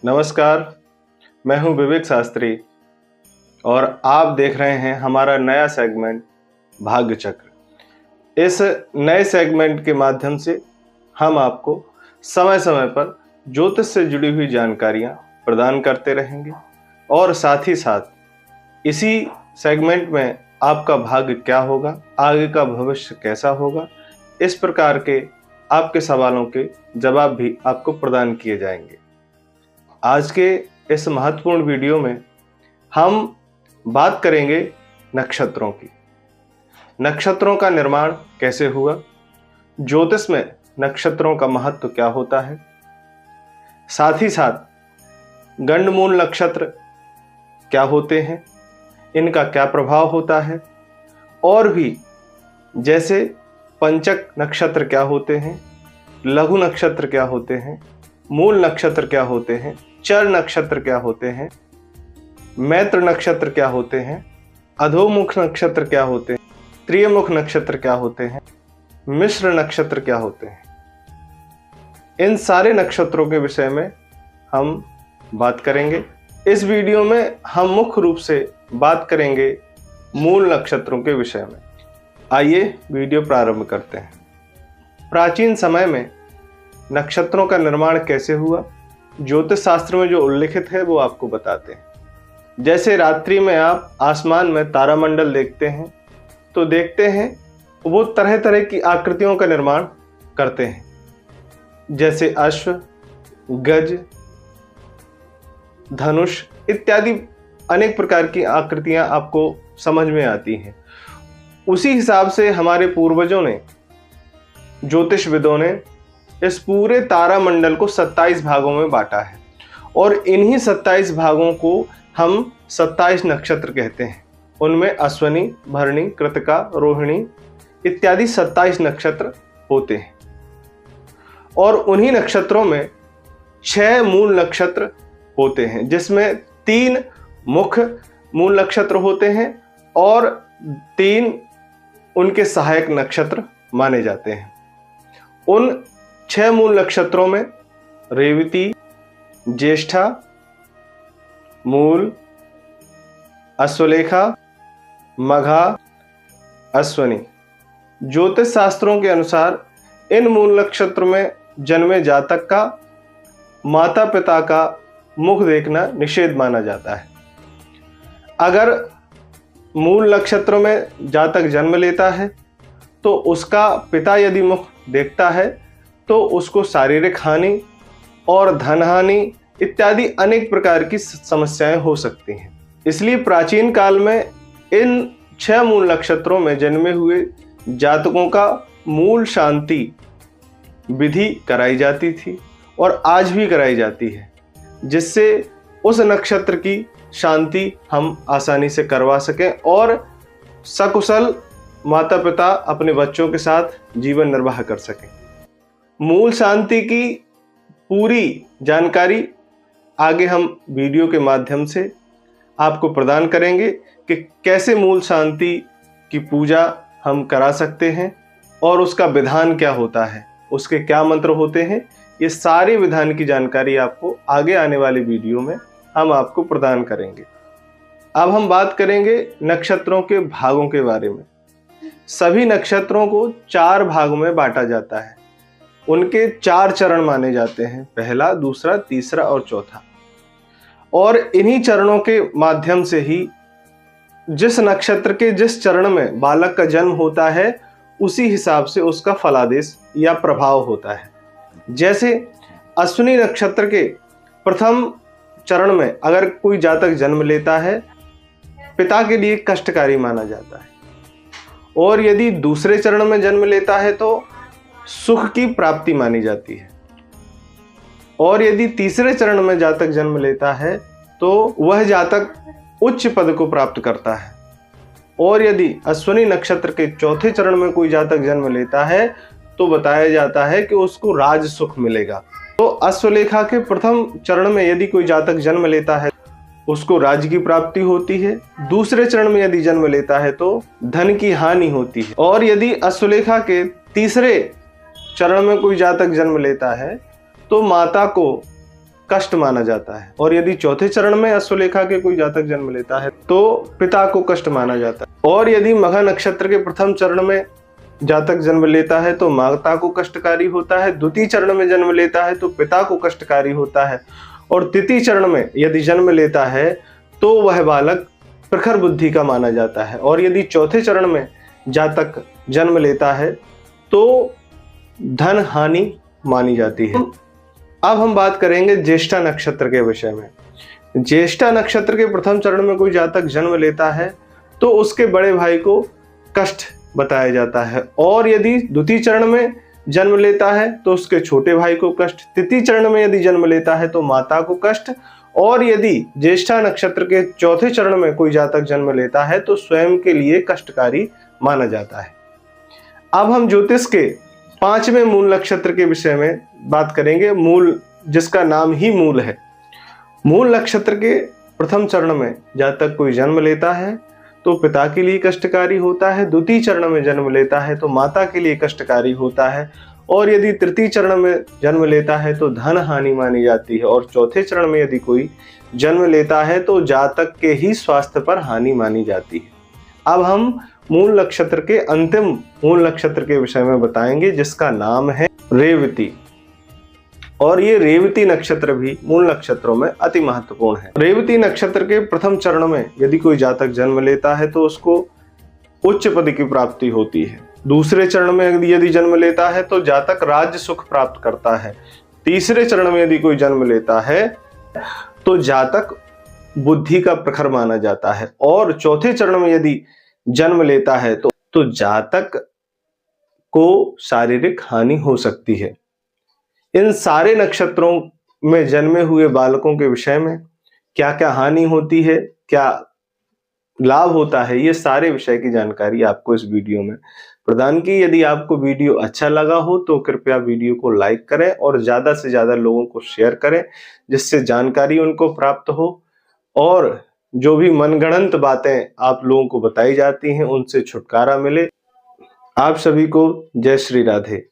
नमस्कार, मैं हूं विवेक शास्त्री और आप देख रहे हैं हमारा नया सेगमेंट भाग्य चक्र। इस नए सेगमेंट के माध्यम से हम आपको समय समय पर ज्योतिष से जुड़ी हुई जानकारियां प्रदान करते रहेंगे और साथ ही साथ इसी सेगमेंट में आपका भाग्य क्या होगा, आगे का भविष्य कैसा होगा, इस प्रकार के आपके सवालों के जवाब भी आपको प्रदान किए जाएंगे। आज के इस महत्वपूर्ण वीडियो में हम बात करेंगे नक्षत्रों की। नक्षत्रों का निर्माण कैसे हुआ, ज्योतिष में नक्षत्रों का महत्व क्या होता है, साथ ही साथ गंडमूल नक्षत्र क्या होते हैं, इनका क्या प्रभाव होता है, और भी जैसे पंचक नक्षत्र क्या होते हैं, लघु नक्षत्र क्या होते हैं, मूल नक्षत्र क्या होते हैं, चर नक्षत्र क्या होते हैं, मैत्र नक्षत्र क्या होते हैं, अधोमुख नक्षत्र क्या होते हैं, त्रियमुख नक्षत्र क्या होते हैं, मिश्र नक्षत्र क्या होते हैं, इन सारे नक्षत्रों के विषय में हम बात करेंगे। इस वीडियो में हम मुख्य रूप से बात करेंगे मूल नक्षत्रों के विषय में। आइए वीडियो प्रारंभ करते हैं। प्राचीन समय में नक्षत्रों का निर्माण कैसे हुआ, ज्योतिष शास्त्र में जो उल्लिखित है वो आपको बताते हैं। जैसे रात्रि में आप आसमान में तारामंडल देखते हैं तो देखते हैं वो तरह तरह की आकृतियों का निर्माण करते हैं, जैसे अश्व, गज, धनुष इत्यादि अनेक प्रकार की आकृतियां आपको समझ में आती हैं। उसी हिसाब से हमारे पूर्वजों ने, ज्योतिषविदों ने इस पूरे तारामंडल को 27 भागों में बांटा है और इन्हीं 27 भागों को हम 27 नक्षत्र कहते हैं। उनमें अश्वनी, भरणी, कृतिका, रोहिणी इत्यादि 27 नक्षत्र होते हैं और उन्हीं नक्षत्रों में 6 मूल नक्षत्र होते हैं, जिसमें 3 मुख्य मूल नक्षत्र होते हैं और 3 उनके सहायक नक्षत्र माने जाते हैं। उन 6 मूल नक्षत्रों में रेवती, ज्येष्ठा, मूल, अश्वलेखा, मघा, अश्वनी। ज्योतिष शास्त्रों के अनुसार इन मूल नक्षत्र में जन्मे जातक का माता पिता का मुख देखना निषेध माना जाता है। अगर मूल नक्षत्रों में जातक जन्म लेता है तो उसका पिता यदि मुख देखता है तो उसको शारीरिक हानि और धन हानि इत्यादि अनेक प्रकार की समस्याएं हो सकती हैं। इसलिए प्राचीन काल में इन 6 मूल नक्षत्रों में जन्मे हुए जातकों का मूल शांति विधि कराई जाती थी और आज भी कराई जाती है, जिससे उस नक्षत्र की शांति हम आसानी से करवा सकें और सकुशल माता पिता अपने बच्चों के साथ जीवन निर्वाह कर सकें। मूल शांति की पूरी जानकारी आगे हम वीडियो के माध्यम से आपको प्रदान करेंगे कि कैसे मूल शांति की पूजा हम करा सकते हैं और उसका विधान क्या होता है, उसके क्या मंत्र होते हैं। ये सारे विधान की जानकारी आपको आगे आने वाले वीडियो में हम आपको प्रदान करेंगे। अब हम बात करेंगे नक्षत्रों के भागों के बारे में। सभी नक्षत्रों को 4 भागों में बांटा जाता है। उनके 4 चरण माने जाते हैं, पहला, दूसरा, तीसरा और चौथा। और इन्हीं चरणों के माध्यम से ही जिस नक्षत्र के जिस चरण में बालक का जन्म होता है उसी हिसाब से उसका फलादेश या प्रभाव होता है। जैसे अश्विनी नक्षत्र के प्रथम चरण में अगर कोई जातक जन्म लेता है, पिता के लिए कष्टकारी माना जाता है, और यदि दूसरे चरण में जन्म लेता है तो सुख की प्राप्ति मानी जाती है, और यदि तीसरे चरण में जातक जन्म लेता है तो वह जातक उच्च पद को प्राप्त करता है, और यदि अश्विनी नक्षत्र के चौथे चरण में कोई जातक जन्म लेता है तो बताया जाता है कि उसको राज सुख मिलेगा। तो अश्वलेखा के प्रथम चरण में यदि कोई जातक जन्म लेता है उसको राज्य की प्राप्ति होती है, दूसरे चरण में यदि जन्म लेता है तो धन की हानि होती है, और यदि अश्वलेखा के तीसरे चरण में कोई जातक जन्म लेता है तो माता को कष्ट माना जाता है। और यदि चौथे चरण में अश्वलेखा के कोई जातक जन्म लेता है तो पिता को कष्ट माना जाता है। और यदि मघा नक्षत्र के प्रथम चरण में जातक जन्म लेता है तो माता को कष्टकारी होता है, द्वितीय चरण में जन्म लेता है तो पिता को कष्टकारी होता है, और तृतीय चरण में यदि जन्म लेता है तो वह बालक प्रखर बुद्धि का माना जाता है। और यदि चौथे चरण में जातक जन्म लेता है तो धन हानि मानी जाती है। अब हम बात करेंगे ज्येष्ठा नक्षत्र के विषय में। ज्येष्ठा नक्षत्र के प्रथम चरण में कोई जातक जन्म लेता है तो उसके बड़े भाई को कष्ट बताया जाता है, और यदि द्वितीय चरण में जन्म लेता है तो उसके छोटे भाई को कष्ट, तृतीय चरण में यदि जन्म लेता है तो माता को कष्ट, और यदि ज्येष्ठा नक्षत्र के चौथे चरण में कोई जातक जन्म लेता है तो स्वयं के लिए कष्टकारी माना जाता है। अब हम ज्योतिष के 5वें मूल नक्षत्र के विषय में बात करेंगे। मूल, जिसका नाम ही मूल है। मूल नक्षत्र के प्रथम चरण में जातक कोई जन्म लेता है तो पिता के लिए कष्टकारी होता है, द्वितीय चरण में जन्म लेता है तो माता के लिए कष्टकारी होता है, और यदि तृतीय चरण में जन्म लेता है तो धन हानि मानी जाती है, और चौथे चरण में यदि कोई जन्म लेता है तो जातक के ही स्वास्थ्य पर हानि मानी जाती है। अब हम मूल नक्षत्र के अंतिम मूल नक्षत्र के विषय में बताएंगे, जिसका नाम है रेवती। और ये रेवती नक्षत्र भी मूल नक्षत्रों में अति महत्वपूर्ण है। रेवती नक्षत्र के प्रथम चरण में यदि कोई जातक जन्म लेता है तो उसको उच्च पद की प्राप्ति होती है। दूसरे चरण में यदि जन्म लेता है तो जातक राज्य सुख प्राप्त करता है। तीसरे चरण में यदि कोई जन्म लेता है तो जातक बुद्धि का प्रखर माना जाता है, और चौथे चरण में यदि जन्म लेता है तो जातक को शारीरिक हानि हो सकती है। इन सारे नक्षत्रों में जन्मे हुए बालकों के विषय में क्या क्या हानि होती है, क्या लाभ होता है, ये सारे विषय की जानकारी आपको इस वीडियो में प्रदान की। यदि आपको वीडियो अच्छा लगा हो तो कृपया वीडियो को लाइक करें और ज्यादा से ज्यादा लोगों को शेयर करें, जिससे जानकारी उनको प्राप्त हो और जो भी मनगढ़ंत बातें आप लोगों को बताई जाती हैं उनसे छुटकारा मिले। आप सभी को जय श्री राधे।